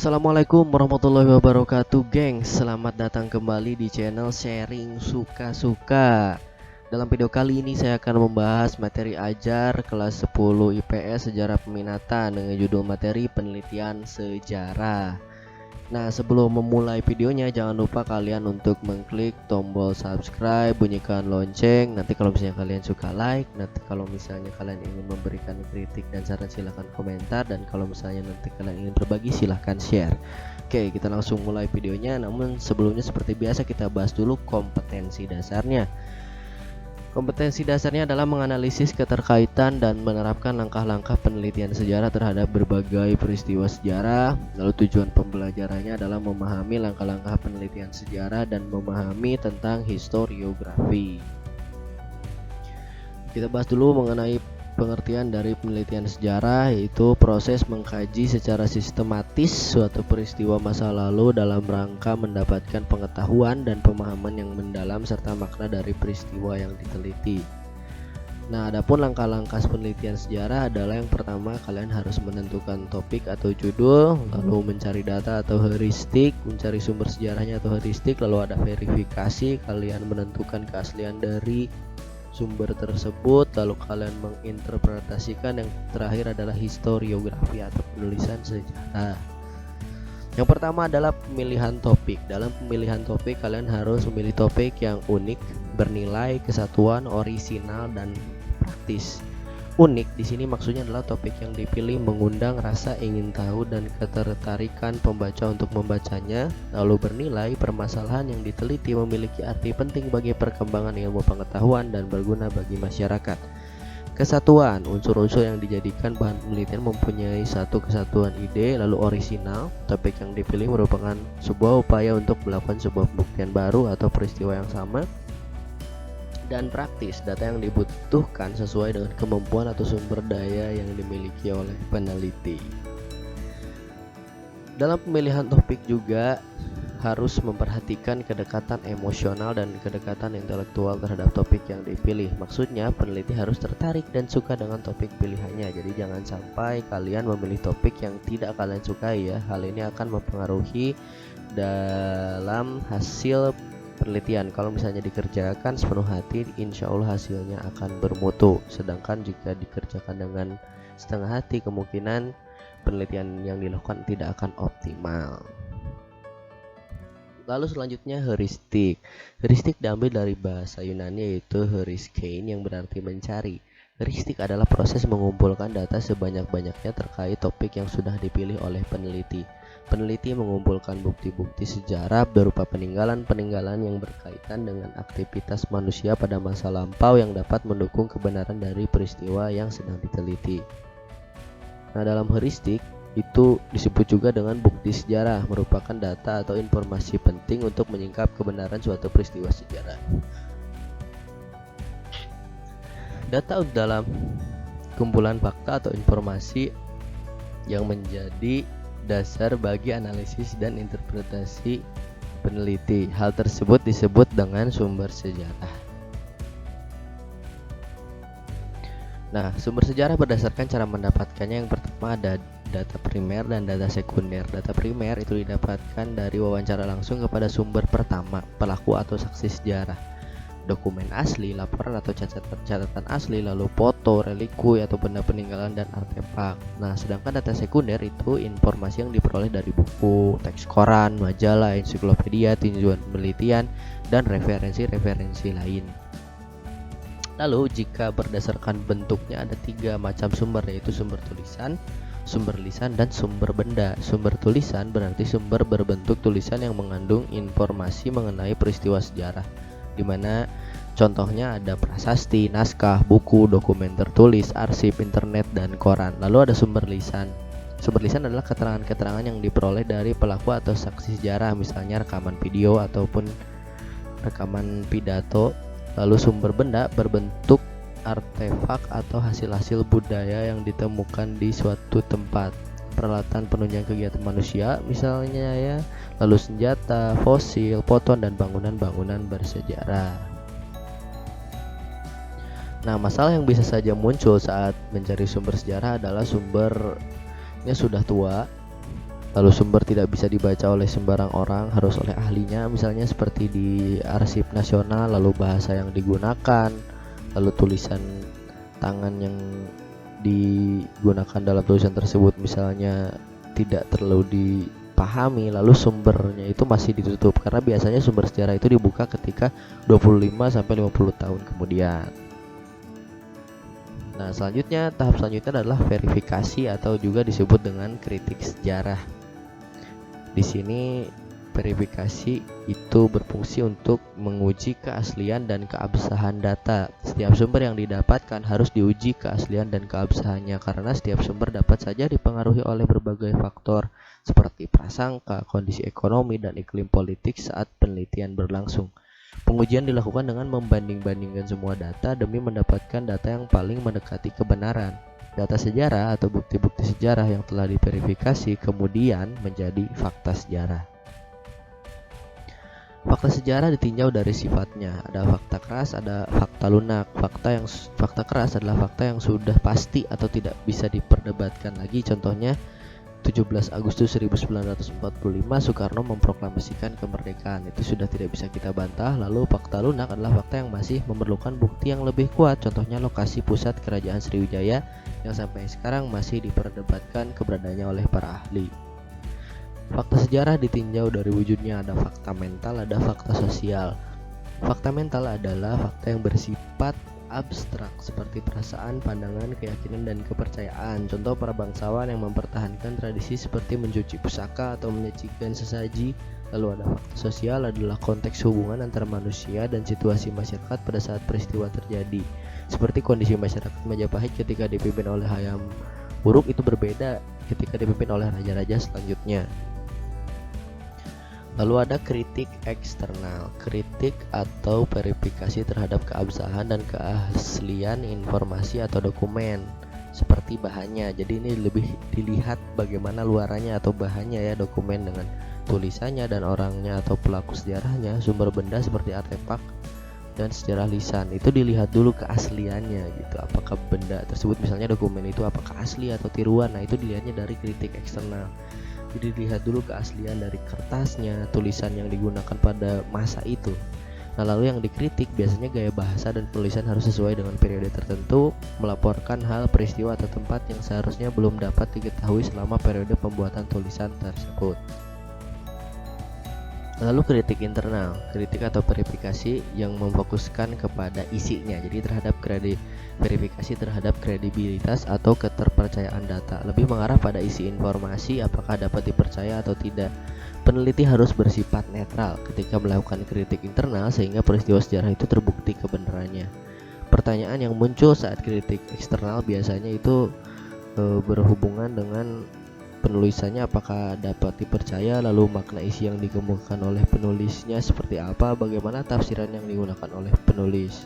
Assalamualaikum warahmatullahi wabarakatuh, geng. Selamat datang kembali di channel Sharing Suka-Suka. Dalam video kali ini saya akan membahas materi ajar kelas 10 IPS Sejarah Peminatan dengan judul materi penelitian sejarah. Nah, sebelum memulai videonya jangan lupa kalian untuk mengklik tombol subscribe, bunyikan lonceng. Nanti kalau misalnya kalian suka like, nanti kalau misalnya kalian ingin memberikan kritik dan saran silahkan komentar, dan kalau misalnya nanti kalian ingin berbagi silahkan share. Oke, kita langsung mulai videonya. Namun sebelumnya seperti biasa kita bahas dulu kompetensi dasarnya. Kompetensi dasarnya adalah menganalisis keterkaitan dan menerapkan langkah-langkah penelitian sejarah terhadap berbagai peristiwa sejarah. Lalu tujuan pembelajarannya adalah memahami langkah-langkah penelitian sejarah dan memahami tentang historiografi. Kita bahas dulu mengenai pengertian dari penelitian sejarah, yaitu proses mengkaji secara sistematis suatu peristiwa masa lalu dalam rangka mendapatkan pengetahuan dan pemahaman yang mendalam serta makna dari peristiwa yang diteliti. Nah, adapun langkah-langkah penelitian sejarah adalah yang pertama, kalian harus menentukan topik atau judul, lalu mencari data atau heuristik, mencari sumber sejarahnya atau heuristik, lalu ada verifikasi, kalian menentukan keaslian dari sumber tersebut, lalu kalian menginterpretasikan. Yang terakhir adalah historiografi atau penulisan sejarah. Yang pertama adalah pemilihan topik. Dalam pemilihan topik kalian harus memilih topik yang unik, bernilai kesatuan, orisinal, dan praktis. Unik di sini maksudnya adalah topik yang dipilih mengundang rasa ingin tahu dan ketertarikan pembaca untuk membacanya. Lalu bernilai, permasalahan yang diteliti memiliki arti penting bagi perkembangan ilmu pengetahuan dan berguna bagi masyarakat. Kesatuan, unsur-unsur yang dijadikan bahan penelitian mempunyai satu kesatuan ide. Lalu orisinal, topik yang dipilih merupakan sebuah upaya untuk melakukan sebuah pembuktian baru atau peristiwa yang sama. Dan praktis, data yang dibutuhkan sesuai dengan kemampuan atau sumber daya yang dimiliki oleh peneliti. Dalam pemilihan topik juga harus memperhatikan kedekatan emosional dan kedekatan intelektual terhadap topik yang dipilih. Maksudnya peneliti harus tertarik dan suka dengan topik pilihannya. Jadi jangan sampai kalian memilih topik yang tidak kalian sukai ya. Hal ini akan mempengaruhi dalam hasil penelitian. Kalau misalnya dikerjakan sepenuh hati, insya Allah hasilnya akan bermutu. Sedangkan jika dikerjakan dengan setengah hati, kemungkinan penelitian yang dilakukan tidak akan optimal. Lalu selanjutnya heuristik. Heuristik diambil dari bahasa Yunani yaitu heuristein yang berarti mencari. Heuristik adalah proses mengumpulkan data sebanyak-banyaknya terkait topik yang sudah dipilih oleh peneliti. Peneliti mengumpulkan bukti-bukti sejarah berupa peninggalan-peninggalan yang berkaitan dengan aktivitas manusia pada masa lampau yang dapat mendukung kebenaran dari peristiwa yang sedang diteliti. Nah, dalam heuristik itu disebut juga dengan bukti sejarah, merupakan data atau informasi penting untuk menyingkap kebenaran suatu peristiwa sejarah. Data dalam kumpulan fakta atau informasi yang menjadi dasar bagi analisis dan interpretasi peneliti. Hal tersebut disebut dengan sumber sejarah. Nah, sumber sejarah berdasarkan cara mendapatkannya. Yang pertama ada data primer dan data sekunder. Data primer itu didapatkan dari wawancara langsung kepada sumber pertama, pelaku atau saksi sejarah. Dokumen asli, laporan atau catatan asli, lalu foto, relikui atau benda peninggalan dan artefak. Nah, sedangkan data sekunder itu informasi yang diperoleh dari buku, teks koran, majalah, ensiklopedia, tinjauan penelitian, dan referensi-referensi lain. Lalu jika berdasarkan bentuknya ada 3 macam sumber, yaitu sumber tulisan, sumber lisan, dan sumber benda. Sumber tulisan berarti sumber berbentuk tulisan yang mengandung informasi mengenai peristiwa sejarah, di mana contohnya ada prasasti, naskah, buku, dokumen tertulis, arsip, internet, dan koran. Lalu ada sumber lisan. Sumber lisan adalah keterangan-keterangan yang diperoleh dari pelaku atau saksi sejarah, misalnya rekaman video ataupun rekaman pidato. Lalu sumber benda berbentuk artefak atau hasil-hasil budaya yang ditemukan di suatu tempat, peralatan penunjang kegiatan manusia misalnya ya, lalu senjata, fosil, foto, dan bangunan-bangunan bersejarah. Nah, masalah yang bisa saja muncul saat mencari sumber sejarah adalah sumbernya sudah tua Lalu sumber tidak bisa dibaca oleh sembarang orang, harus oleh ahlinya, misalnya seperti di arsip nasional, lalu bahasa yang digunakan, lalu tulisan tangan yang digunakan dalam tulisan tersebut misalnya tidak terlalu dipahami, lalu sumbernya itu masih ditutup karena biasanya sumber sejarah itu dibuka ketika 25 sampai 50 tahun kemudian. Nah, selanjutnya tahap selanjutnya adalah verifikasi atau juga disebut dengan kritik sejarah. Di sini verifikasi itu berfungsi untuk menguji keaslian dan keabsahan data. Setiap sumber yang didapatkan harus diuji keaslian dan keabsahannya karena setiap sumber dapat saja dipengaruhi oleh berbagai faktor seperti prasangka, kondisi ekonomi, dan iklim politik saat penelitian berlangsung. Pengujian dilakukan dengan membanding-bandingkan semua data demi mendapatkan data yang paling mendekati kebenaran. Data sejarah atau bukti-bukti sejarah yang telah diverifikasi kemudian menjadi fakta sejarah. Fakta sejarah ditinjau dari sifatnya. Ada fakta keras, ada fakta lunak. Fakta keras adalah fakta yang sudah pasti atau tidak bisa diperdebatkan lagi. Contohnya 17 Agustus 1945 Soekarno memproklamasikan kemerdekaan. Itu sudah tidak bisa kita bantah. Lalu fakta lunak adalah fakta yang masih memerlukan bukti yang lebih kuat. Contohnya lokasi pusat kerajaan Sriwijaya yang sampai sekarang masih diperdebatkan keberadaannya oleh para ahli. Fakta sejarah ditinjau dari wujudnya. Ada fakta mental, ada fakta sosial. Fakta mental adalah fakta yang bersifat abstrak seperti perasaan, pandangan, keyakinan, dan kepercayaan. Contoh para bangsawan yang mempertahankan tradisi seperti mencuci pusaka atau menyajikan sesaji. Lalu ada fakta sosial adalah konteks hubungan antara manusia dan situasi masyarakat pada saat peristiwa terjadi. Seperti kondisi masyarakat Majapahit ketika dipimpin oleh Hayam Wuruk itu berbeda ketika dipimpin oleh raja-raja selanjutnya. Lalu ada kritik eksternal, kritik atau verifikasi terhadap keabsahan dan keaslian informasi atau dokumen seperti bahannya. Jadi ini lebih dilihat bagaimana luarannya atau bahannya ya, dokumen dengan tulisannya dan orangnya atau pelaku sejarahnya, sumber benda seperti artefak dan sejarah lisan. Itu dilihat dulu keasliannya gitu. Apakah benda tersebut misalnya dokumen itu apakah asli atau tiruan. Nah, itu dilihatnya dari kritik eksternal. Jadi dilihat dulu keaslian dari kertasnya, tulisan yang digunakan pada masa itu. Nah, lalu yang dikritik biasanya gaya bahasa dan penulisan harus sesuai dengan periode tertentu, melaporkan hal, peristiwa, atau tempat yang seharusnya belum dapat diketahui selama periode pembuatan tulisan tersebut. Lalu kritik internal, kritik atau verifikasi yang memfokuskan kepada isinya. Jadi verifikasi terhadap kredibilitas atau keterpercayaan data, lebih mengarah pada isi informasi apakah dapat dipercaya atau tidak. Peneliti harus bersifat netral ketika melakukan kritik internal sehingga peristiwa sejarah itu terbukti kebenarannya. Pertanyaan yang muncul saat kritik eksternal biasanya itu berhubungan dengan penulisannya apakah dapat dipercaya, lalu makna isi yang dikemukakan oleh penulisnya seperti apa, bagaimana tafsiran yang digunakan oleh penulis.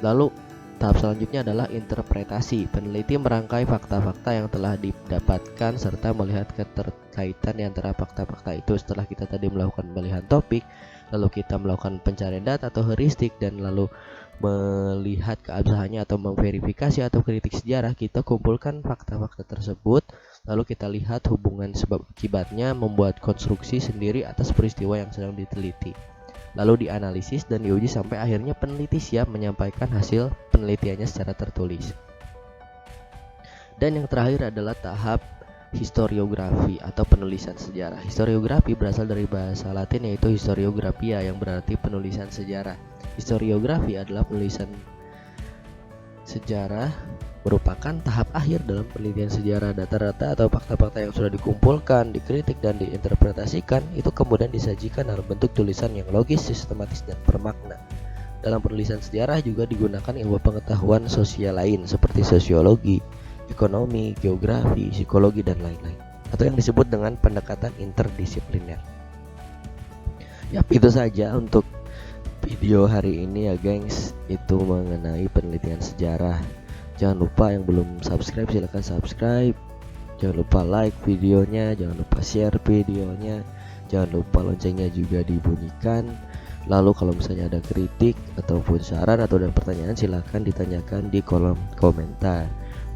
Lalu tahap selanjutnya adalah interpretasi. Peneliti merangkai fakta-fakta yang telah didapatkan serta melihat keterkaitan di antara fakta-fakta itu. Setelah kita tadi melakukan pemilihan topik, lalu kita melakukan pencarian data atau heuristik, dan lalu melihat keabsahannya atau memverifikasi atau kritik sejarah, kita kumpulkan fakta-fakta tersebut, lalu kita lihat hubungan sebab akibatnya, membuat konstruksi sendiri atas peristiwa yang sedang diteliti, lalu dianalisis dan diuji sampai akhirnya peneliti siap menyampaikan hasil penelitiannya secara tertulis. Dan yang terakhir adalah tahap historiografi atau penulisan sejarah. Historiografi berasal dari bahasa Latin yaitu historiographia yang berarti penulisan sejarah. Historiografi adalah penulisan sejarah, merupakan tahap akhir dalam penelitian sejarah. Data-data atau fakta-fakta yang sudah dikumpulkan, dikritik, dan diinterpretasikan itu kemudian disajikan dalam bentuk tulisan yang logis, sistematis, dan bermakna. Dalam penulisan sejarah juga digunakan ilmu pengetahuan sosial lain seperti sosiologi, ekonomi, geografi, psikologi, dan lain-lain, atau yang disebut dengan pendekatan interdisipliner. Yap, itu saja untuk video hari ini ya gengs, itu mengenai penelitian sejarah. Jangan lupa yang belum subscribe silahkan subscribe, jangan lupa like videonya, jangan lupa share videonya, jangan lupa loncengnya juga dibunyikan. Lalu kalau misalnya ada kritik ataupun saran atau dan pertanyaan silahkan ditanyakan di kolom komentar.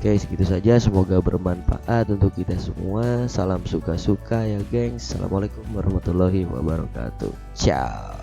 Oke, segitu saja, semoga bermanfaat untuk kita semua. Salam suka-suka ya, gengs. Assalamualaikum warahmatullahi wabarakatuh. Ciao.